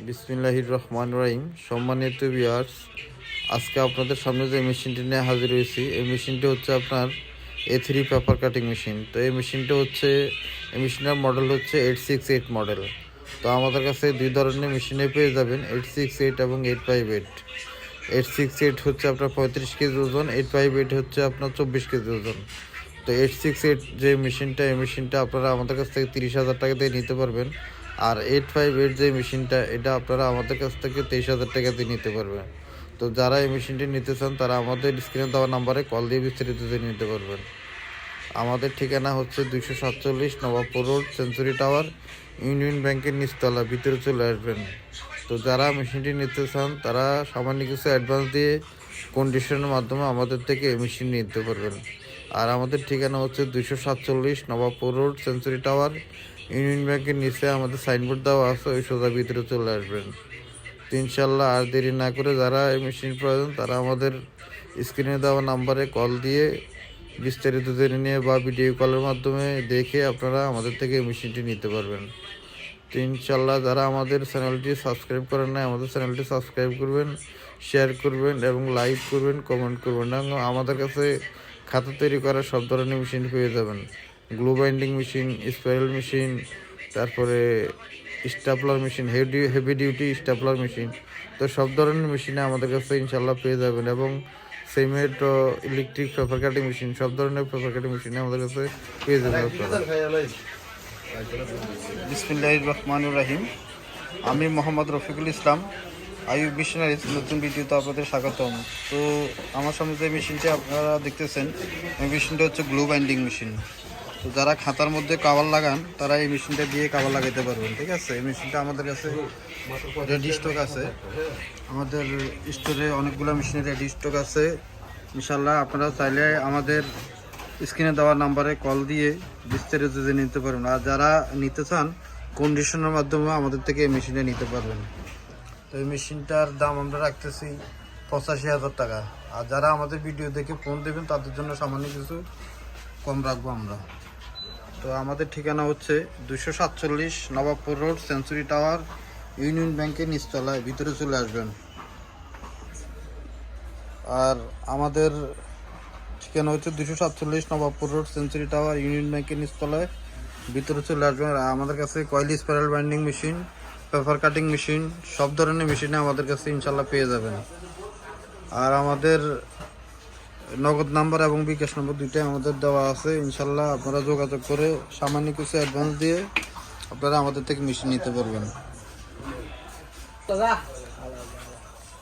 বিসমিল্লাহির রহমানির রহিম। সম্মানিত ভিউয়ার্স, আজকে আপনাদের সামনে যে মেশিনটি নিয়ে হাজির হয়েছি, এই মেশিনটি হচ্ছে আপনার A3 পেপার কাটিং মেশিন। তো এই মেশিনটা হচ্ছে, এই মেশিনের মডেল হচ্ছে 868 মডেল। তো আমাদের কাছে দুই ধরনের মেশিনে পেয়ে যাবেন, 868 এবং 858। 868 হচ্ছে আপনার 35 কেজি ওজন, 858 হচ্ছে আপনার 24 কেজি ওজন। তো 868 যে মেশিনটা, এই মেশিনটা আপনারা আমাদের কাছ থেকে 30,000 টাকা দিয়ে নিতে পারবেন। আর 858 যে মেশিনটা, এটা আপনারা আমাদের কাছ থেকে 23,000 টাকা দিয়ে নিতে পারবেন। তো যারা এই মেশিনটি নিতে চান তারা আমাদের স্ক্রিনে দেওয়া নাম্বারে কল দিয়ে বিস্তারিত জেনে নিতে পারবেন। আমাদের ঠিকানা হচ্ছে 247 Nawabpur road, century tower, union ব্যাংকের নিচতলা, ভিতরে চলে আসবেন। তো যারা মেশিনটি নিতে চান তারা সামান্য কিছু অ্যাডভান্স দিয়ে কন্ডিশনের মাধ্যমে আমাদের থেকে এই মেশিন নিতে পারবেন। আর আমাদের ঠিকানা হচ্ছে 247 Nawabpur road, century tower, union ব্যাংকের নিচে আমাদের সাইনবোর্ড দেওয়া আছে, ওই সোজা ভিতরে চলে আসবেন। তো ইনশাল্লাহ আর দেরি না করে যারা এই মেশিন প্রয়োজন তারা আমাদের স্ক্রিনে দেওয়া নাম্বারে কল দিয়ে বিস্তারিত জেনে নিয়ে বা ভিডিও কলের মাধ্যমে দেখে আপনারা আমাদের থেকে এই মেশিনটি নিতে পারবেন। তো ইনশাল্লাহ যারা আমাদের চ্যানেলটি সাবস্ক্রাইব করেন না, আমাদের চ্যানেলটি সাবস্ক্রাইব করবেন, শেয়ার করবেন এবং লাইক করবেন, কমেন্ট করবেন। এবং আমাদের কাছে খাতা তৈরি করার সব ধরনের মেশিন পেয়ে যাবেন। Glue binding machine, spiral machine, তারপরে stapler machine, heavy duty stapler machine. তো সব ধরনের মেশিনে আমাদের কাছে ইনশাল্লাহ পেয়ে যাবেন। এবং cement, electric paper cutting machine, সব ধরনের পেপার কাটিং মেশিনে আমাদের কাছে পেয়ে যাবেন আপনারা। বিসমিল্লাহির রহমানির রহিম। আমি মোহাম্মদ রফিকুল ইসলাম, আইয়ুব মিশনারিজ নতুন ভিডিওতে আপনাদের স্বাগতম। তো আমার সামনে যে মেশিনটি আপনারা দেখতেছেন, এই মেশিনটা হচ্ছে গ্লু বাইন্ডিং মেশিন। তো যারা খাতার মধ্যে কাভার লাগান তারা এই মেশিনটা দিয়ে কাভার লাগাতে পারবেন, ঠিক আছে। এই মেশিনটা আমাদের কাছে রেডি স্টক আছে, আমাদের স্টোরে অনেকগুলো মেশিনের রেডি স্টক আছে। ইনশাল্লাহ আপনারা চাইলে আমাদের স্ক্রিনে দেওয়া নাম্বারে কল দিয়ে বিস্তারিত জেনে নিতে পারবেন। আর যারা নিতে চান কন্ডিশনের মাধ্যমে আমাদের থেকে এই মেশিনটা নিতে পারবেন। তো এই মেশিনটার দাম আমরা রাখতেছি 85,000 টাকা। আর যারা আমাদের ভিডিও দেখে ফোন দেবেন তাদের জন্য সামান্য কিছু কম রাখবো আমরা। তো আমাদের ঠিকানা হচ্ছে 247 Nawabpur road, century tower, union ব্যাংকের নিচতলায়, ভিতরে চলে আসবেন। আর আমাদের ঠিকানা হচ্ছে 247 Nawabpur road, century tower, union ব্যাংকের নিচতলায়, ভিতরে চলে আসবেন। আর আমাদের কাছে coil spiral binding machine, paper cutting machine, সব ধরনের মেশিনে আমাদের কাছে ইনশাল্লাহ পেয়ে যাবেন। আর আমাদের নগদ নাম্বার এবং বিকাশ নম্বর দুইটাই আমাদের দেওয়া আছে। ইনশাল্লাহ আপনারা যোগাযোগ করে সামান্য কিছু অ্যাডভান্স দিয়ে আপনারা আমাদের থেকে মেশিন নিতে পারবেন।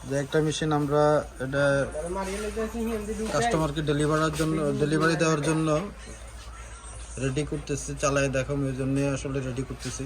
যে একটা মেশিন আমরা এটা কাস্টমারকে ডেলিভারি দেওয়ার জন্য রেডি করতেছি, চালাই দেখাম, এই জন্য আসলে রেডি করতেছি।